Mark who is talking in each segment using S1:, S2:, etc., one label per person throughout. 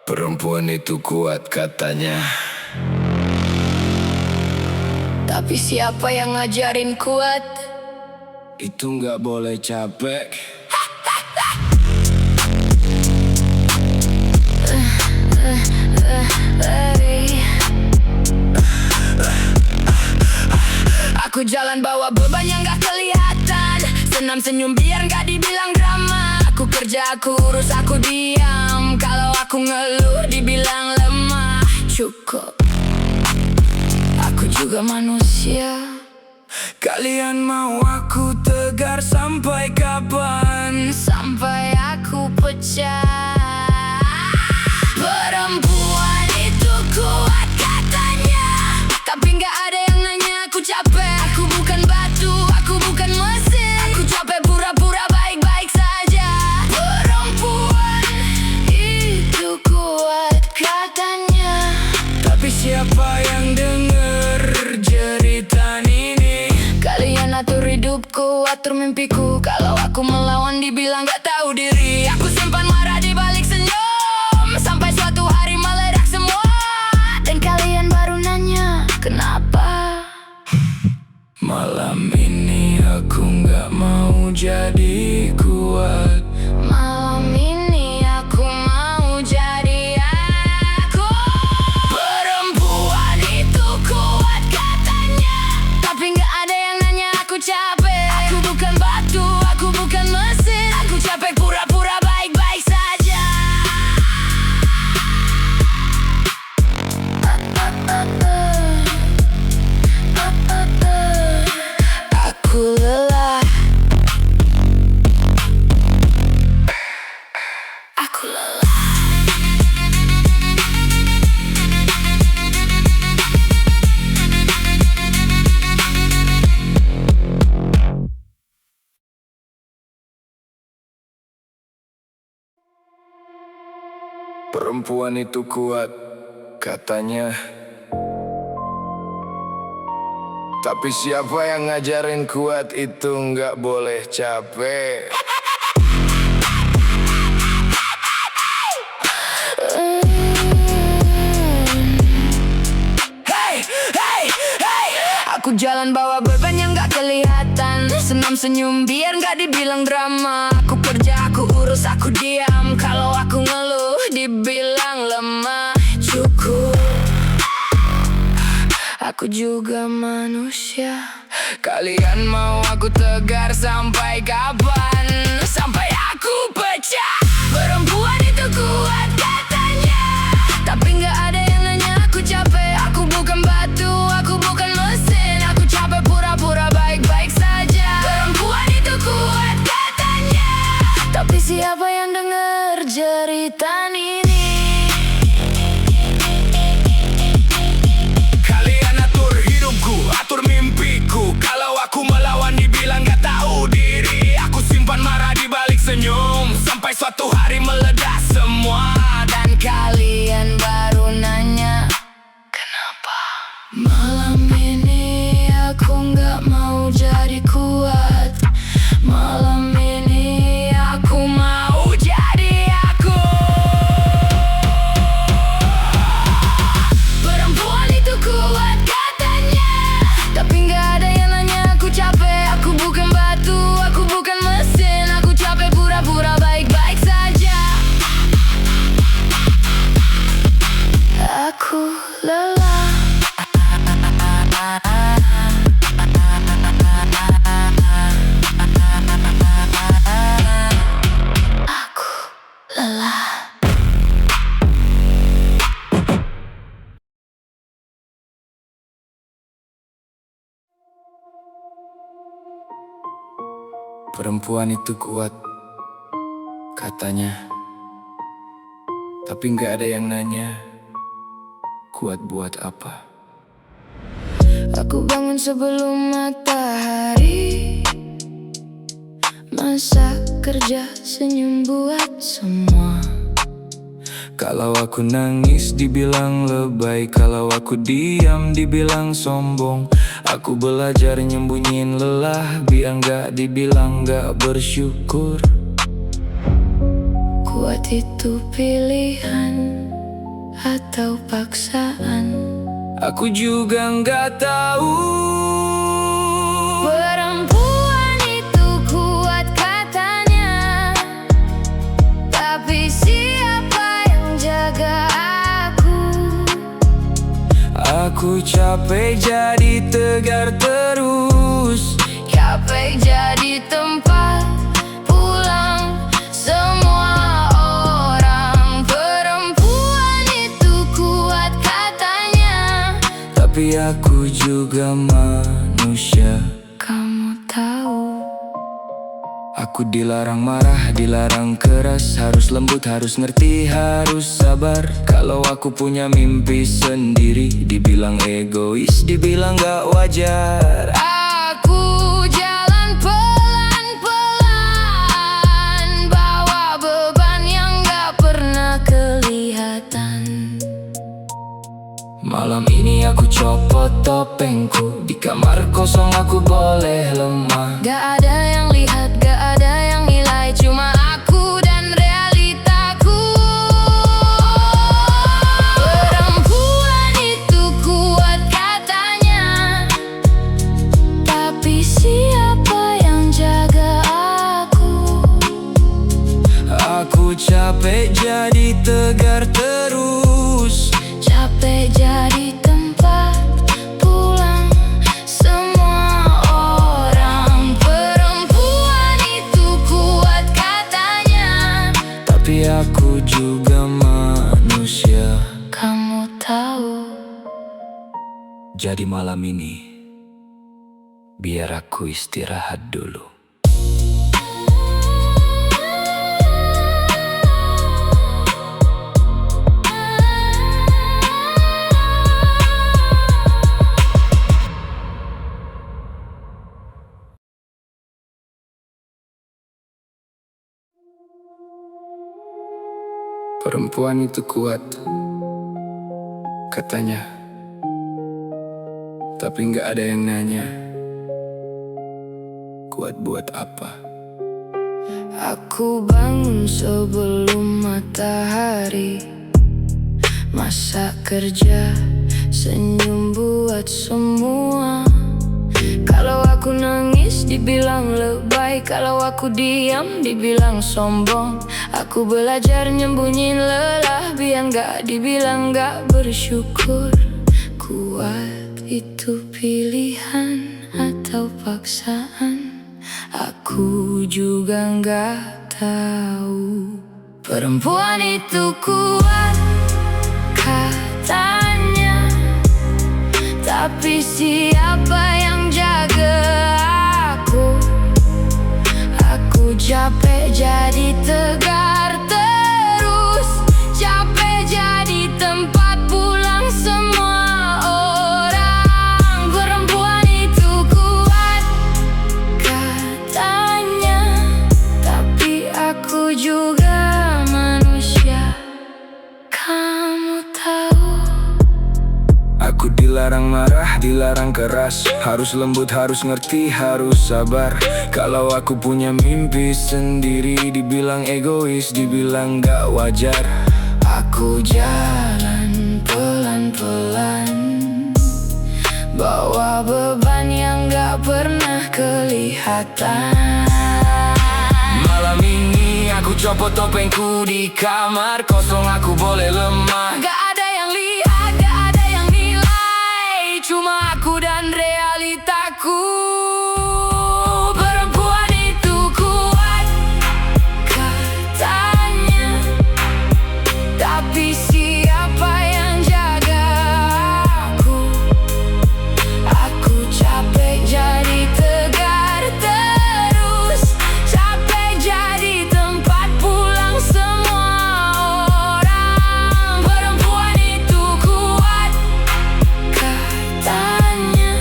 S1: Perempuan itu kuat katanya,
S2: tapi siapa yang ngajarin kuat?
S1: itu nggak boleh capek.
S2: Aku jalan bawa beban yang gak kelihatan, senam senyum biar gak dibilang drama. Aku kerja, aku urus, aku diam. Kalau aku ngeluh dibilang lemah. Cukup, aku juga manusia.
S1: Kalian mau aku tegar sampai kapan?
S2: Sampai aku pecah. Perempuan itu kuat katanya, tapi gak ada yang nanya aku capek. Aku bukan batu, aku bukan mesin. Aku capek pura-pura baik-baik saja. Perempuan itu kuat katanya,
S1: Tapi siapa yang denger jeritan ini?
S2: kalian atur hidupku, atur mimpiku. Kalau aku melawan dibilang gak tahu diri. Aku simpan marah di balik senyum, sampai suatu hari meledak semua. Dan kalian baru nanya, kenapa?
S1: Malam ini aku nggak mau jadi kuat.
S2: Malam ini aku mau jadi aku. Perempuan itu kuat katanya, tapi gak ada yang nanya aku capek. Aku bukan batu, aku bukan mesin. Aku capek pura-pura baik-baik saja. Aku lelah. Aku lelah.
S1: Perempuan itu kuat katanya, tapi siapa yang ngajarin kuat itu nggak boleh capek.
S2: Hey, hey, hey. Aku jalan bawa beban yang gak kelihatan, senam senyum biar gak dibilang drama. Aku kerja, aku urus, aku diam. Kalau aku ngeluh dibilang lemah. Cukup, aku juga manusia.
S1: Kalian mau aku tegar sampai kapan?
S2: Sampai aku pecah. Perempuan itu kuat katanya, tapi gak ada yang nanya aku capek. Aku bukan batu, aku bukan mesin. Aku capek pura-pura baik-baik saja. Perempuan itu kuat katanya, tapi siapa yang denger jeritan ini?
S1: Kalian atur hidupku, atur mimpiku. Kalau aku melawan dibilang gak tahu diri. Aku simpan marah di balik senyum, sampai suatu hari meledak semua.
S2: Dan kalian baru nanya, kenapa? Malam ini aku gak mau jadi kuat. Malam ini aku mau jadi aku. Perempuan itu kuat katanya, tapi gak ada yang nanya aku capek. Aku bukan batu, aku bukan mesin. Aku capek pura-pura baik-baik saja. Aku lelah. Aku lelah.
S1: Perempuan itu kuat katanya, tapi nggak ada yang nanya kuat buat apa.
S2: Aku bangun sebelum matahari, masak, kerja, senyum buat semua.
S1: Kalau aku nangis dibilang lebay, kalau aku diam dibilang sombong. Aku belajar nyembunyiin lelah, biar nggak dibilang nggak bersyukur.
S2: Kuat itu pilihan, atau paksaan.
S1: Aku juga nggak tahu.
S2: Perempuan itu kuat katanya, tapi siapa yang jaga aku?
S1: Aku capek jadi tegar terus,
S2: Capek jadi tempat pulang semua orang. Perempuan itu kuat katanya,
S1: tapi aku juga manusia.
S2: kamu tahu.
S1: Aku dilarang marah, dilarang keras, harus lembut, harus ngerti, harus sabar. Kalau aku punya mimpi sendiri, dibilang egois, dibilang gak wajar.
S2: Aku jalan pelan-pelan, bawa beban yang gak pernah kelihatan.
S1: Malam ini aku copot topengku, di kamar kosong aku boleh lemah.
S2: Gak ada yang lihat, gak ada yang nilai, cuma aku dan realitaku. Perempuan itu kuat katanya, tapi siapa yang jaga aku?
S1: Aku capek jadi tegar terus,
S2: Capek jadi tempat pulang semua orang. Perempuan itu kuat katanya,
S1: tapi aku juga manusia.
S2: kamu tahu.
S1: Jadi malam ini, biar aku istirahat dulu. Perempuan itu kuat, katanya, tapi nggak ada yang nanya, kuat buat apa?
S2: Aku bangun sebelum matahari, masak kerja, senyum buat semua. Kalau aku nangis dibilang lebay, kalau aku diam dibilang sombong. Aku belajar nyembunyiin lelah, biar gak dibilang gak bersyukur. Kuat itu pilihan atau paksaan, aku juga gak tahu. Perempuan itu kuat katanya, tapi siapa yang jaga aku? Aku capek jadi tegar terus, capek jadi tempat pulang semua orang. Perempuan itu kuat katanya, tapi aku juga manusia, kamu tahu.
S1: Aku dilarang marah, dilarang keras, harus lembut, harus ngerti, harus sabar. Kalau aku punya mimpi sendiri, dibilang egois, dibilang gak wajar.
S2: Aku jalan pelan-pelan, bawa beban yang gak pernah kelihatan.
S1: Malam ini aku copot topengku, di kamar kosong aku boleh lemah.
S2: Gak ada yang lihat, gak ada yang nilai, cuma aku dan realitaku. Perempuan itu kuat katanya, tapi siapa yang jaga aku? Aku capek jadi tegar terus, capek jadi tempat pulang semua orang. Perempuan itu kuat katanya,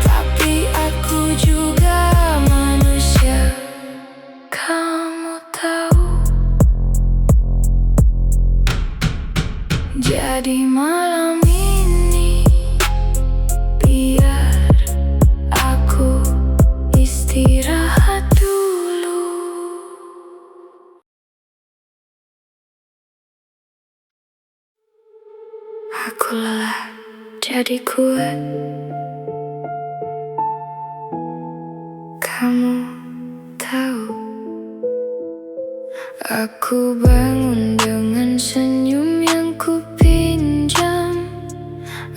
S2: tapi aku juga manusia, kamu tahu. Jadi malam ini biar aku istirahat dulu. Aku lelah jadi kuat. Kamu tahu, aku bangun dengan senyum yang ku pinjam.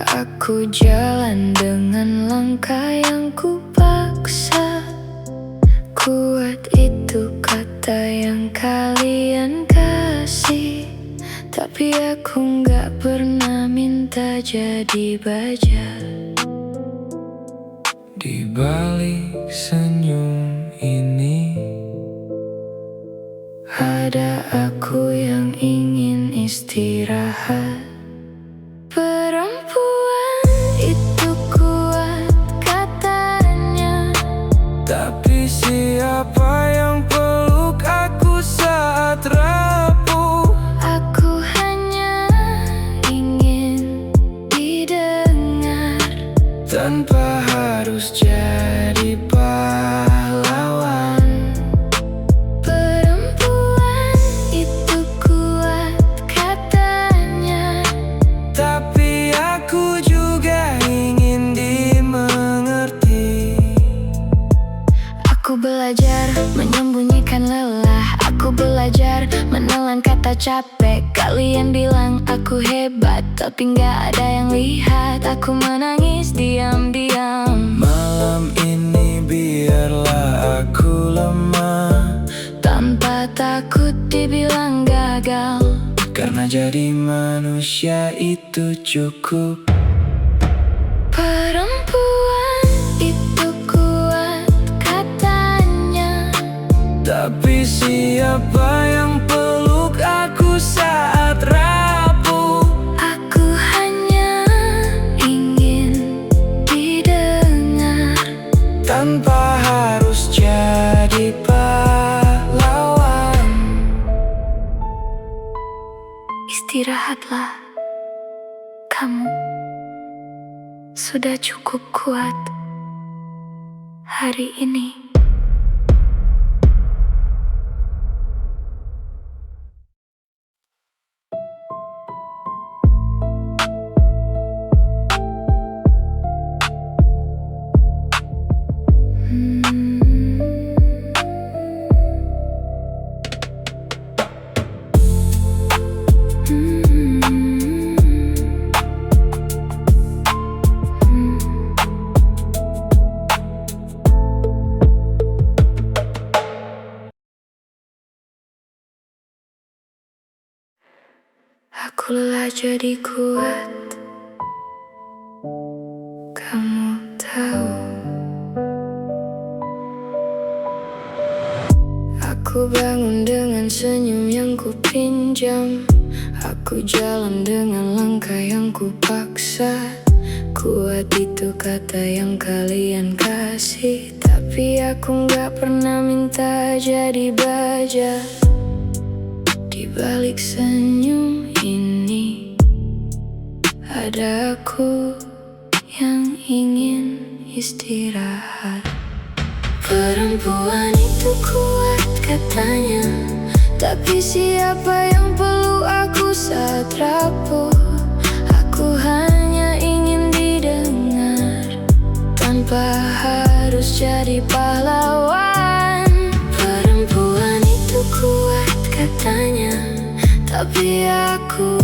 S2: Aku jalan dengan langkah yang ku paksa. Kuat itu kata yang kalian kasih, tapi aku gak pernah minta jadi baja.
S1: Di balik senyum ini
S2: ada aku yang ingin istirahat. Perempuan itu kuat katanya,
S1: tapi siapa yang peluk aku saat rapuh?
S2: aku hanya ingin didengar
S1: Tanpa harus jadi pahlawan.
S2: Perempuan itu kuat katanya,
S1: Tapi aku juga ingin dimengerti.
S2: aku belajar menyembunyikan lelah. Aku belajar menelan kata capek. Kalian bilang aku hebat, tapi gak ada yang lihat. Aku menangis diam-diam.
S1: Malam ini biarlah aku lemah,
S2: Tanpa takut dibilang gagal.
S1: karena jadi manusia itu cukup.
S2: Perempuan itu kuat katanya,
S1: Tapi siapa yang peluk aku saat rapuh?
S2: aku hanya ingin didengar
S1: Tanpa harus jadi pahlawan.
S2: Istirahatlah, kamu sudah cukup kuat hari ini. Aku lelah jadi kuat. Kamu tahu, aku bangun dengan senyum yang ku pinjam. Aku jalan dengan langkah yang ku paksa. Kuat itu kata yang kalian kasih, tapi aku gak pernah minta jadi baja. Di balik senyum ini ada aku yang ingin istirahat. Perempuan itu kuat katanya, tapi siapa yang peluk aku saat rapuh? Aku hanya ingin didengar tanpa harus jadi pahlawan. Perempuan itu kuat katanya, tapi aku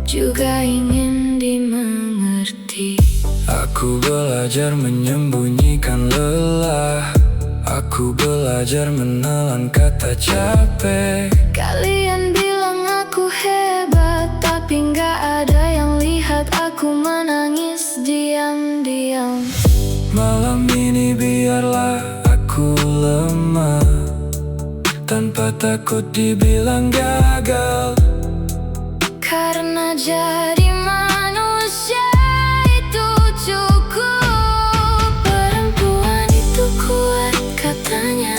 S2: juga ingin dimengerti.
S1: Aku belajar menyembunyikan lelah. Aku belajar menelan kata capek.
S2: Kalian bilang aku hebat, tapi gak ada yang lihat aku menangis diam-diam.
S1: Malam ini biarlah aku lemah, tanpa takut dibilang gagal.
S2: Karena jadi manusia itu cukup. Perempuan itu kuat katanya,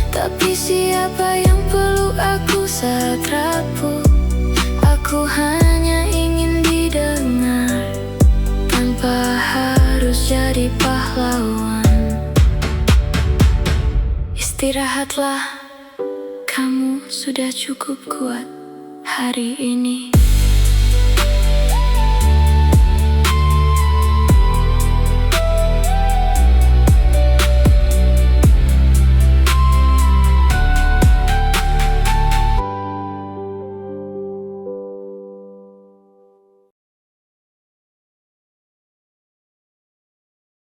S2: tapi siapa yang peluk aku saat rapuh? Aku hanya ingin didengar tanpa harus jadi pahlawan. Istirahatlah, kamu sudah cukup kuat hari ini.